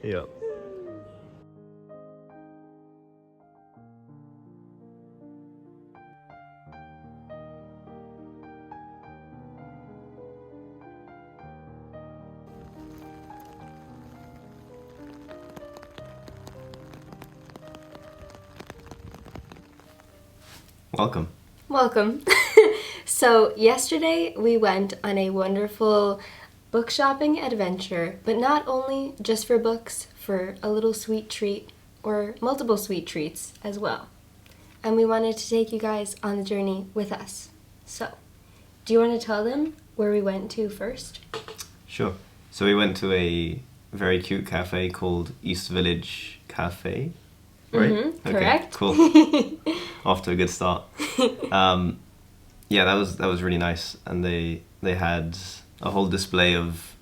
Yeah. Welcome. Welcome. So, yesterday we went on a wonderful book shopping adventure, but not only just for books, for a little sweet treat or multiple sweet treats as well. And we wanted to take you guys on the journey with us. So, do you want to tell them where we went to first? Sure. So we went to a very cute cafe called East Village Cafe. Right? Mm-hmm, correct. Cool. Off to a good start. Yeah, that was really nice, and they had a whole display of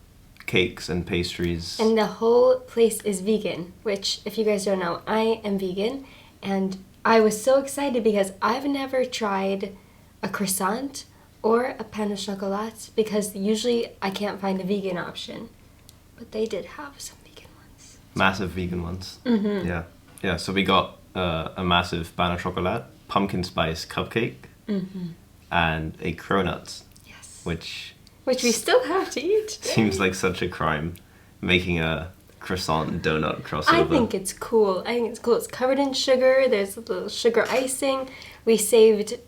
cakes and pastries. And the whole place is vegan, which, if you guys don't know, I am vegan, and I was so excited because I've never tried a croissant or a pain au chocolat because usually I can't find a vegan option, but they did have some vegan ones. Massive vegan ones. Mm-hmm. Yeah. So we got a massive pain au chocolat, pumpkin spice cupcake, Mm-hmm. and a cronut, Yes. which we still have to eat today. seems like such a crime, making a croissant and donut crossover. I think it's cool. It's covered in sugar. There's a little sugar icing. We saved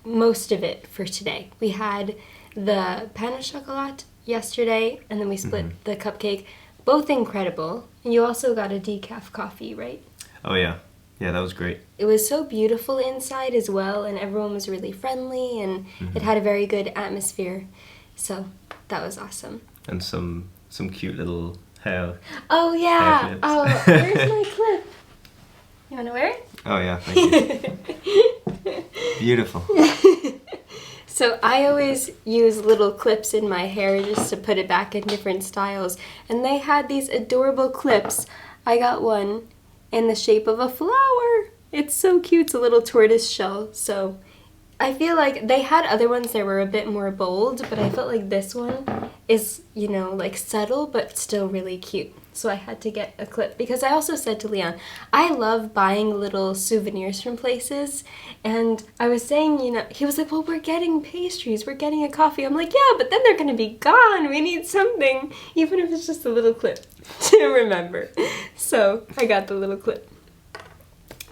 most of it for today. We had the pain au chocolat yesterday, and then we split the cupcake. Both incredible. And you also got a decaf coffee, right? Oh yeah, that was great. It was so beautiful inside as well, and everyone was really friendly, and it had a very good atmosphere. So that was awesome. And some cute little hair. Oh yeah. clips. Oh, here's my clip. You want to wear it? Oh yeah, thank you. Beautiful. So I always use little clips in my hair just to put it back in different styles. And they had these adorable clips. I got one in the shape of a flower. It's so cute. It's a little tortoise shell. So I feel like they had other ones that were a bit more bold, but I felt like this one is, like subtle, but still really cute. So I had to get a clip because I also said to Leon, I love buying little souvenirs from places. And I was saying, he was like, well, we're getting pastries, we're getting a coffee. I'm like, yeah, but then they're going to be gone. We need something, even if it's just a little clip to remember. So I got the little clip.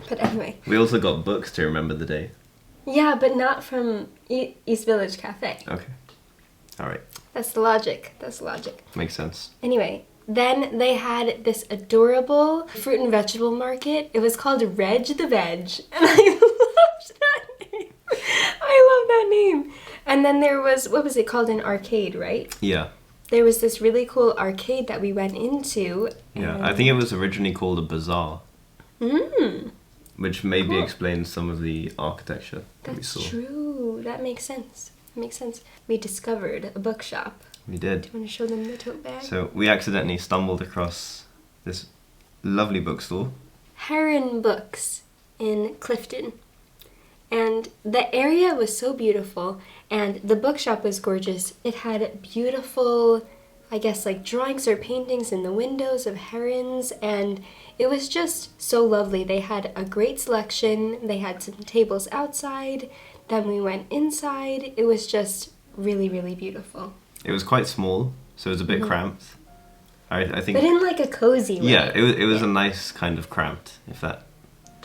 But anyway. We also got books to remember the day. Yeah, but not from East Village Cafe. Okay. All right. That's the logic. Makes sense. Anyway, then they had this adorable fruit and vegetable market. It was called Reg the Veg. And I loved that name. I love that name. And then there was, what was it called? An arcade, right? Yeah. There was this really cool arcade that we went into. Yeah, I think it was originally called a bazaar. Which maybe Cool. explains some of the architecture that we That's saw. true. That makes sense. We discovered a bookshop. We did. Do you want to show them the tote bag? So we accidentally stumbled across this lovely bookstore. Heron Books in Clifton. And the area was so beautiful, and the bookshop was gorgeous. It had beautiful, I guess, like drawings or paintings in the windows of herons, and it was just so lovely. They had a great selection. They had some tables outside. Then we went inside. It was just really, really beautiful. It was quite small, so it was a bit cramped. I think. But in like a cozy way. Yeah, it was a nice kind of cramped, if that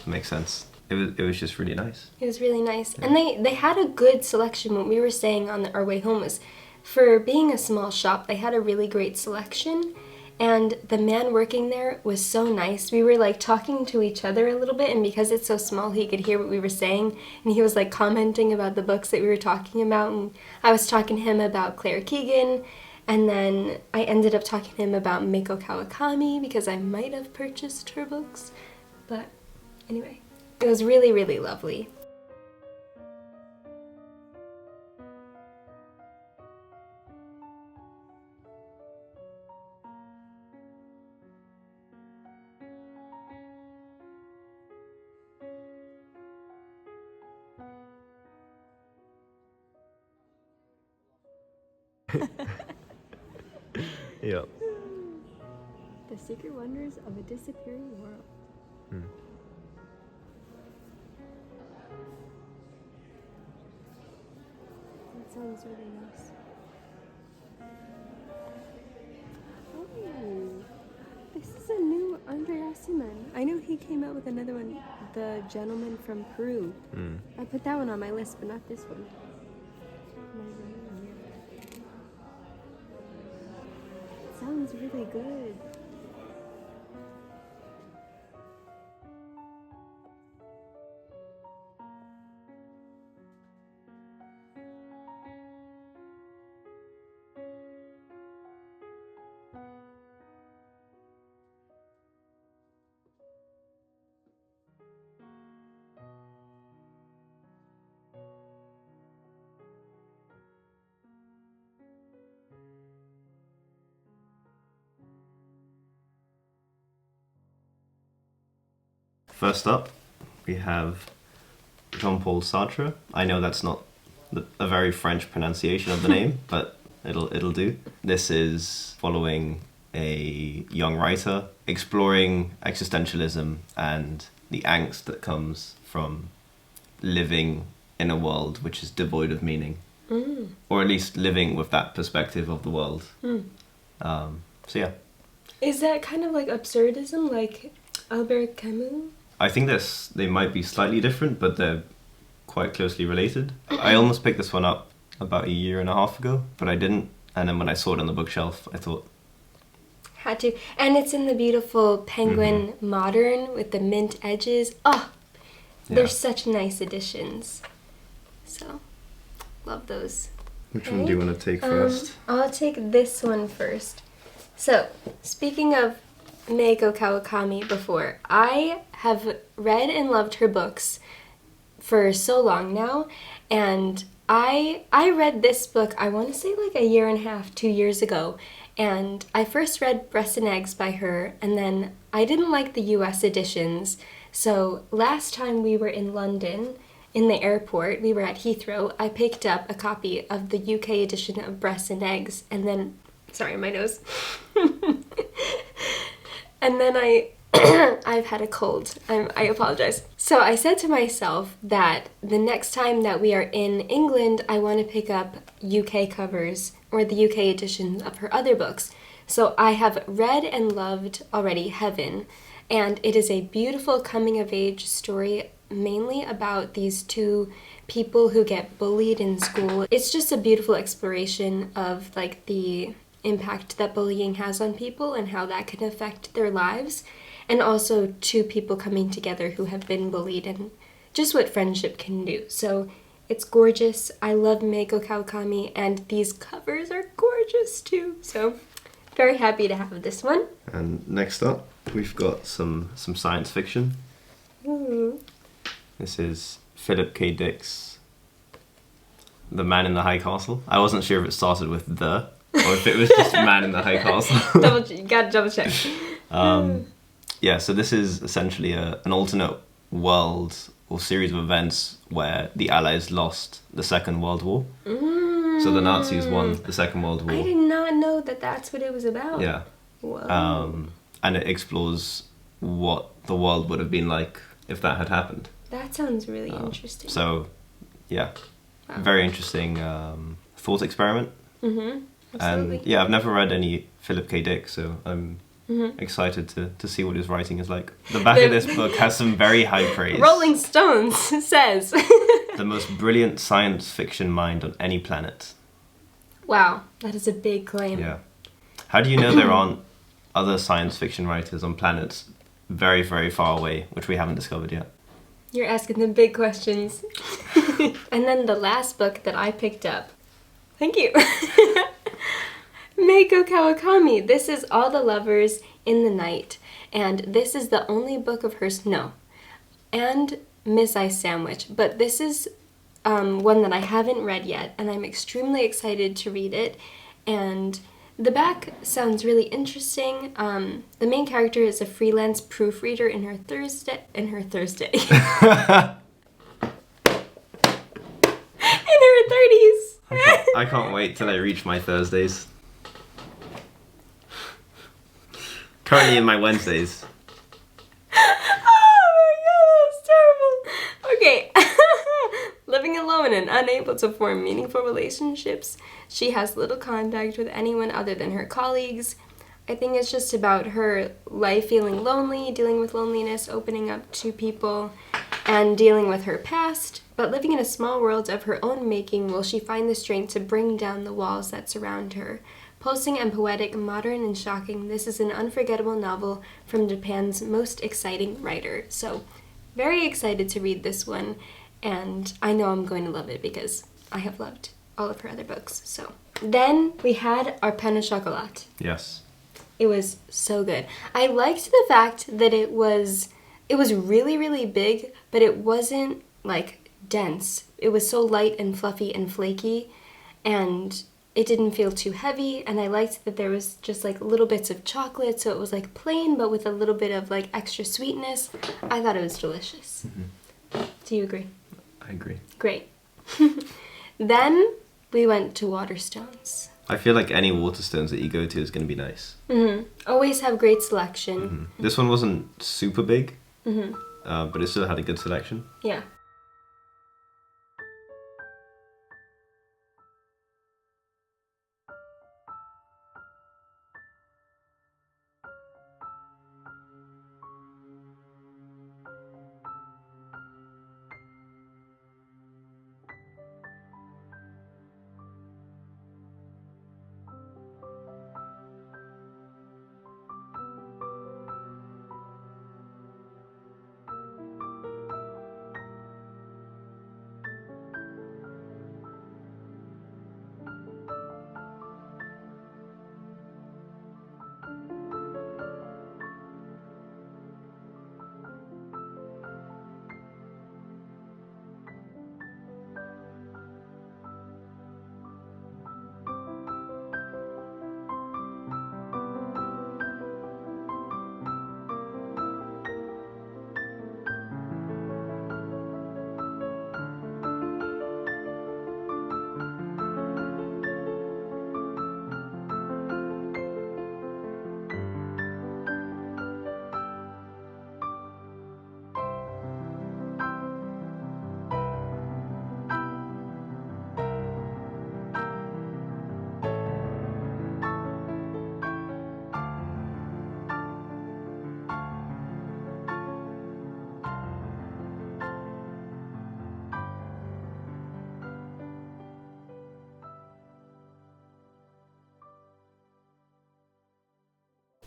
makes sense. It was just really nice. It was really nice. And they had a good selection. What we were saying on our way home was, for being a small shop, they had a really great selection. And the man working there was so nice. We were like talking to each other a little bit, and because it's so small, he could hear what we were saying. And he was like commenting about the books that we were talking about. And I was talking to him about Claire Keegan. And then I ended up talking to him about Meiko Kawakami because I might have purchased her books. But anyway, it was really, really lovely. Yeah. Secret Wonders of a Disappearing World. That sounds really nice. Oh, this is a new Andre Aciman. I know he came out with another one, The Gentleman from Peru. I put that one on my list, but not this one. Sounds really good. First up, we have Jean-Paul Sartre. I know that's not a very French pronunciation of the name, but it'll do. This is following a young writer exploring existentialism and the angst that comes from living in a world which is devoid of meaning, or at least living with that perspective of the world. So yeah. Is that kind of like absurdism, like Albert Camus? I think they might be slightly different, but they're quite closely related. I almost picked this one up about a year and a half ago, but I didn't. And then when I saw it on the bookshelf, I thought... Had to. And it's in the beautiful Penguin Modern with the mint edges. Oh, they're such nice additions. So, love those. Which one do you want to take first? I'll take this one first. So, speaking of Meiko Kawakami before, I have read and loved her books for so long now, and I read this book, I want to say like a year and a half, 2 years ago, and I first read Breast and Eggs by her, and then I didn't like the US editions, so last time we were in London, in the airport, we were at Heathrow, I picked up a copy of the UK edition of Breast and Eggs, and then, sorry, my nose, and then I've had a cold. I apologize. So I said to myself that the next time that we are in England, I want to pick up UK covers or the UK editions of her other books. So I have read and loved already Heaven, and it is a beautiful coming-of-age story mainly about these two people who get bullied in school. It's just a beautiful exploration of like the impact that bullying has on people and how that can affect their lives. And also two people coming together who have been bullied and just what friendship can do. So it's gorgeous. I love Meiko Kawakami, and these covers are gorgeous too. So very happy to have this one. And next up, we've got some science fiction. Ooh. This is Philip K. Dick's The Man in the High Castle. I wasn't sure if it started with the, or if it was just Man in the High Castle. You gotta double check. Yeah, so this is essentially an alternate world or series of events where the Allies lost the Second World War. So the Nazis won the Second World War. I did not know that that's what it was about. Yeah. Whoa. And it explores what the world would have been like if that had happened. That sounds really interesting. So, yeah, very interesting thought experiment. Absolutely. And yeah, I've never read any Philip K. Dick, so I'm excited to see what his writing is like. The back of this book has some very high praise. Rolling Stones says. The most brilliant science fiction mind on any planet. Wow, that is a big claim. Yeah. How do you know there aren't other science fiction writers on planets very, very far away, which we haven't discovered yet? You're asking the big questions. And then the last book that I picked up. Thank you. Meiko Kawakami. This is All the Lovers in the Night. And this is the only book of hers. No. And Miss Ice Sandwich. But this is one that I haven't read yet. And I'm extremely excited to read it. And the back sounds really interesting. The main character is a freelance proofreader in her Thursday. In her 30s. I can't wait till I reach my Thursdays. Currently in my Wednesdays. Oh my god, that's terrible. Okay. Living alone and unable to form meaningful relationships, she has little contact with anyone other than her colleagues. I think it's just about her life feeling lonely, dealing with loneliness, opening up to people, and dealing with her past. But living in a small world of her own making, will she find the strength to bring down the walls that surround her? Pulsing and poetic, modern and shocking, this is an unforgettable novel from Japan's most exciting writer. So, very excited to read this one, and I know I'm going to love it because I have loved all of her other books. So, then we had our pain au chocolat. Yes. It was so good. I liked the fact that it was really, really big, but it wasn't, like, dense. It was so light and fluffy and flaky, and it didn't feel too heavy, and I liked that there was just, like, little bits of chocolate, so it was, like, plain, but with a little bit of, like, extra sweetness. I thought it was delicious. Mm-hmm. Do you agree? I agree. Great. Then we went to Waterstones. I feel like any Waterstones that you go to is going to be nice. Mm-hmm. Always have great selection. Mm-hmm. This one wasn't super big, Mm-hmm. But it still had a good selection. Yeah.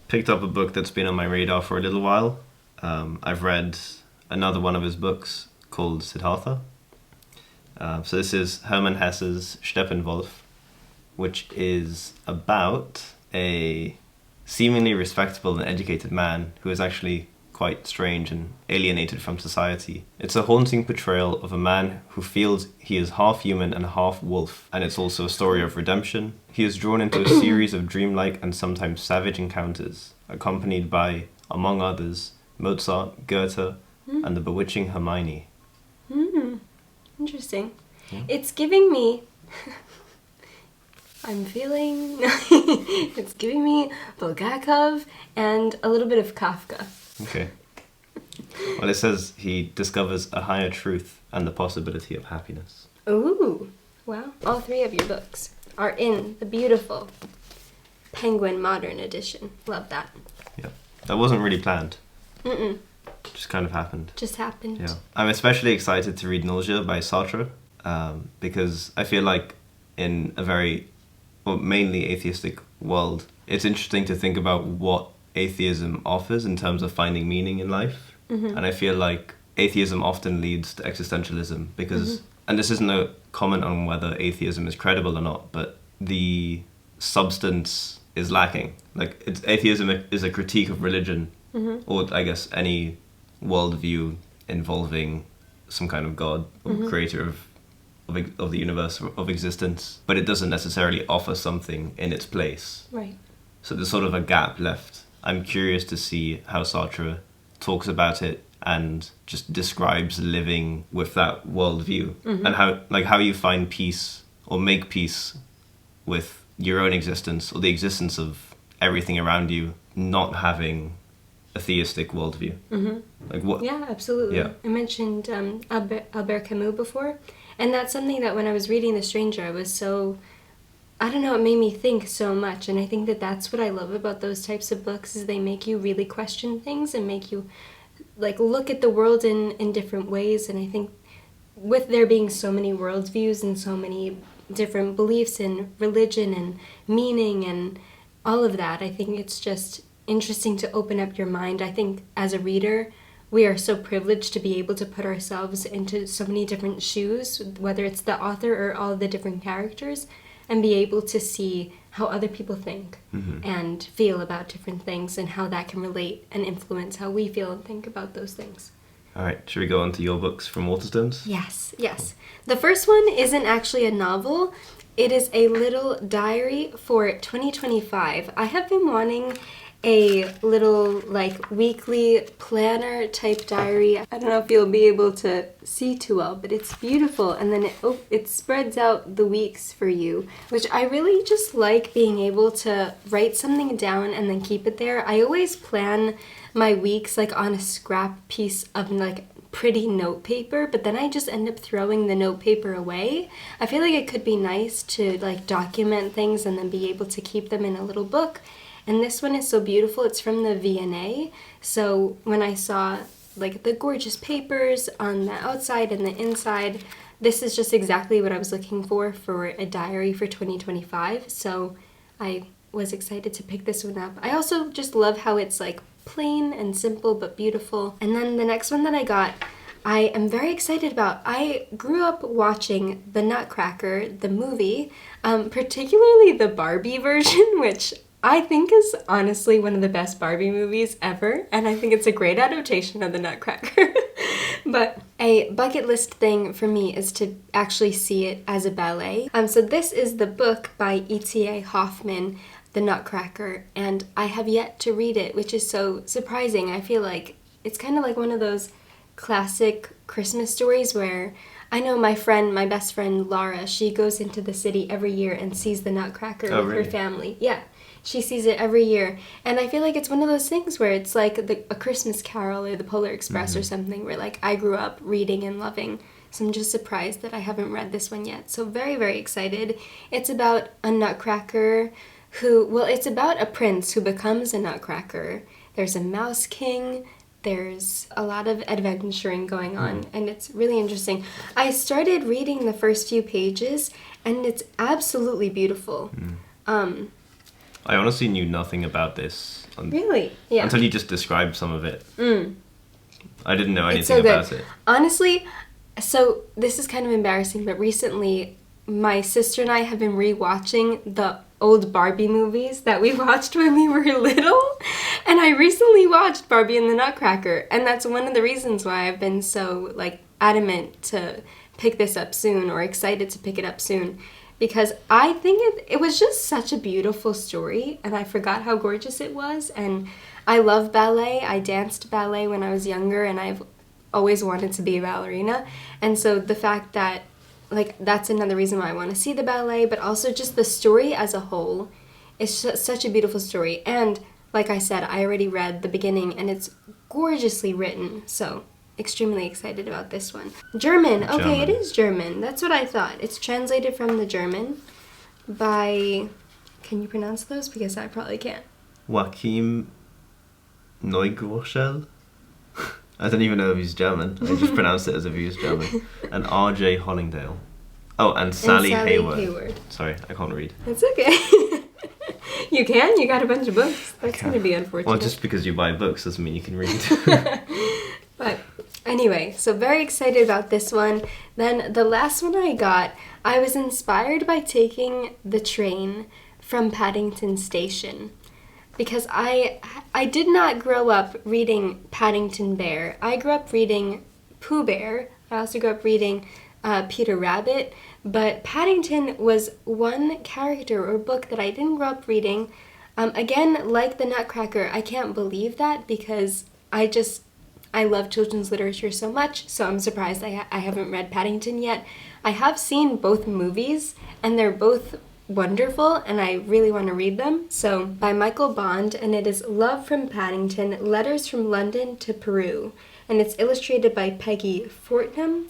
Picked up a book that's been on my radar for a little while. I've read another one of his books called Siddhartha. So this is Hermann Hesse's Steppenwolf, which is about a seemingly respectable and educated man who is actually quite strange and alienated from society. It's a haunting portrayal of a man who feels he is half human and half wolf, and it's also a story of redemption. He is drawn into a series of dreamlike and sometimes savage encounters, accompanied by, among others, Mozart, Goethe, and the bewitching Hermione. Interesting. Yeah. It's giving me... it's giving me Bulgakov and a little bit of Kafka. Okay. Well, it says he discovers a higher truth and the possibility of happiness. Ooh, wow. All three of your books are in the beautiful Penguin Modern Edition. Love that. Yeah. That wasn't really planned. Mm-mm. Just kind of happened. Just happened. Yeah. I'm especially excited to read Nausea by Sartre, because I feel like in a very, well, mainly atheistic world, it's interesting to think about what atheism offers in terms of finding meaning in life. Mm-hmm. And I feel like atheism often leads to existentialism because, and this isn't a comment on whether atheism is credible or not, but the substance is lacking. Like, atheism is a critique of religion, or I guess any worldview involving some kind of God or creator of the universe, of existence, but it doesn't necessarily offer something in its place. Right. So there's sort of a gap left. I'm curious to see how Sartre talks about it and just describes living with that worldview, and how you find peace or make peace with your own existence or the existence of everything around you not having a theistic worldview. Like what? Yeah, absolutely. Yeah. I mentioned Albert Camus before, and that's something that when I was reading The Stranger, I was so, I don't know, it made me think so much, and I think that that's what I love about those types of books, is they make you really question things and make you like look at the world in different ways. And I think with there being so many worldviews and so many different beliefs in religion and meaning and all of that, I think it's just interesting to open up your mind. I think as a reader, we are so privileged to be able to put ourselves into so many different shoes, whether it's the author or all the different characters, and be able to see how other people think and feel about different things, and how that can relate and influence how we feel and think about those things. All right, should we go on to your books from Waterstones? Yes, yes. The first one isn't actually a novel. It is a little diary for 2025. I have been wanting a little like weekly planner type diary. I don't know if you'll be able to see too well, but it's beautiful, and then it spreads out the weeks for you, which I really just like, being able to write something down and then keep it there. I always plan my weeks like on a scrap piece of like pretty note paper, but then I just end up throwing the note paper away. I feel like it could be nice to like document things and then be able to keep them in a little book. And this one is so beautiful. It's from the V&A. So when I saw like the gorgeous papers on the outside and the inside, this is just exactly what I was looking for a diary for 2025. So I was excited to pick this one up. I also just love how it's like plain and simple but beautiful. And then the next one that I got, I am very excited about. I grew up watching The Nutcracker, the movie, particularly the Barbie version, which I think is honestly one of the best Barbie movies ever, and I think it's a great adaptation of The Nutcracker. But a bucket list thing for me is to actually see it as a ballet. So this is the book by E.T.A. Hoffman, The Nutcracker, and I have yet to read it, which is so surprising. I feel like it's kind of like one of those classic Christmas stories where I know my best friend Laura, she goes into the city every year and sees the Nutcracker with really? her family. Yeah. She sees it every year, and I feel like it's one of those things where it's like a Christmas Carol or the Polar Express or something, where like I grew up reading and loving. So I'm just surprised that I haven't read this one yet. So very, very excited. It's about a nutcracker it's about a prince who becomes a nutcracker. There's a mouse king. There's a lot of adventuring going on, and it's really interesting. I started reading the first few pages, and it's absolutely beautiful. I honestly knew nothing about this. Really? Yeah. Until you just described some of it. I didn't know anything so about it. Honestly, so this is kind of embarrassing, but recently my sister and I have been rewatching the old Barbie movies that we watched when we were little. And I recently watched Barbie and the Nutcracker, and that's one of the reasons why I've been so like adamant to pick this up soon, or excited to pick it up soon. Because I think it was just such a beautiful story, and I forgot how gorgeous it was. And I love ballet. I danced ballet when I was younger, and I've always wanted to be a ballerina. And so the fact that, like, that's another reason why I want to see the ballet, but also just the story as a whole is such a beautiful story. And like I said, I already read the beginning, and it's gorgeously written, so extremely excited about this one. German. Okay, it is German. That's what I thought. It's translated from the German by, can you pronounce those? Because I probably can't. Joachim Neugroschel. I don't even know if he's German. I just pronounced it as if he was German. And R.J. Hollingdale. Oh, and Sally Hayward. Sorry, I can't read. It's okay. You can? You got a bunch of books. That's going to be unfortunate. Well, just because you buy books doesn't mean you can read. But anyway, so very excited about this one. Then the last one I got, I was inspired by taking the train from Paddington Station. Because I did not grow up reading Paddington Bear. I grew up reading Pooh Bear. I also grew up reading Peter Rabbit. But Paddington was one character or book that I didn't grow up reading. Again, like the Nutcracker, I can't believe that because I love children's literature so much, so I'm surprised I haven't read Paddington yet. I have seen both movies, and they're both wonderful, and I really want to read them. So, by Michael Bond, and it is Love from Paddington, Letters from London to Peru. And it's illustrated by Peggy Fortnum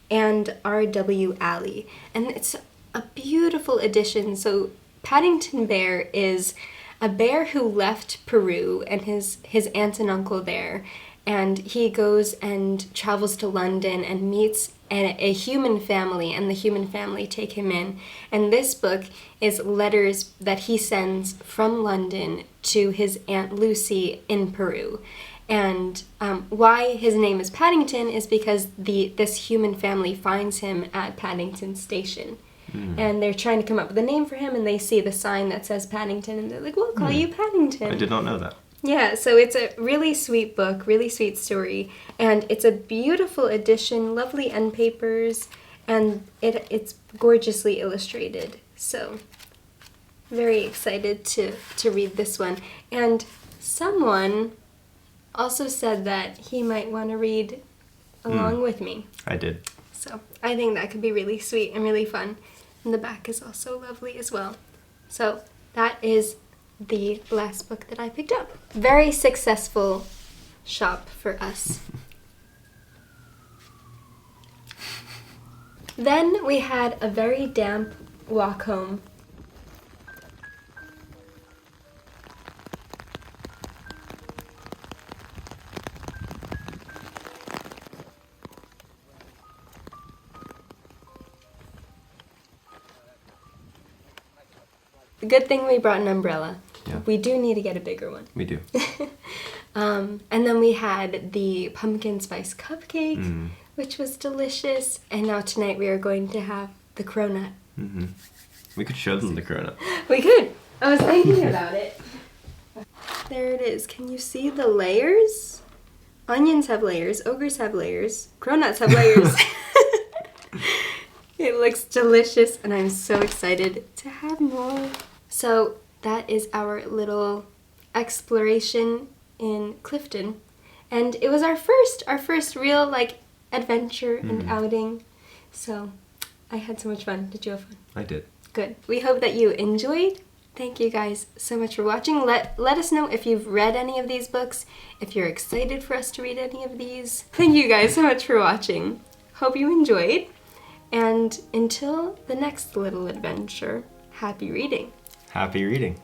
and R.W. Alley. And it's a beautiful edition. So, Paddington Bear is a bear who left Peru and his aunt and uncle there. And he goes and travels to London and meets a human family, and the human family take him in. And this book is letters that he sends from London to his Aunt Lucy in Peru. And why his name is Paddington is because this human family finds him at Paddington Station. And they're trying to come up with a name for him, and they see the sign that says Paddington, and they're like, we'll call you Paddington. I did not know that. Yeah, so it's a really sweet book, really sweet story, and it's a beautiful edition, lovely end papers, and it's gorgeously illustrated. So, very excited to read this one. And someone also said that he might want to read along with me. I did. So, I think that could be really sweet and really fun. And the back is also lovely as well. So, that is the last book that I picked up. Very successful shop for us. Then we had a very damp walk home. Good thing we brought an umbrella. Yeah. We do need to get a bigger one. We do. And then we had the pumpkin spice cupcake, which was delicious. And now tonight we are going to have the cronut. Mm-hmm. We could show them the cronut. We could. I was thinking about it. There it is. Can you see the layers? Onions have layers. Ogres have layers. Cronuts have layers. It looks delicious, and I'm so excited to have more. So that is our little exploration in Clifton, and it was our first real adventure and outing. So I had so much fun. Did you have fun? I did. Good. We hope that you enjoyed. Thank you guys so much for watching. Let us know if you've read any of these books, if you're excited for us to read any of these. Thank you guys so much for watching. Hope you enjoyed. And until the next little adventure, happy reading. Happy reading.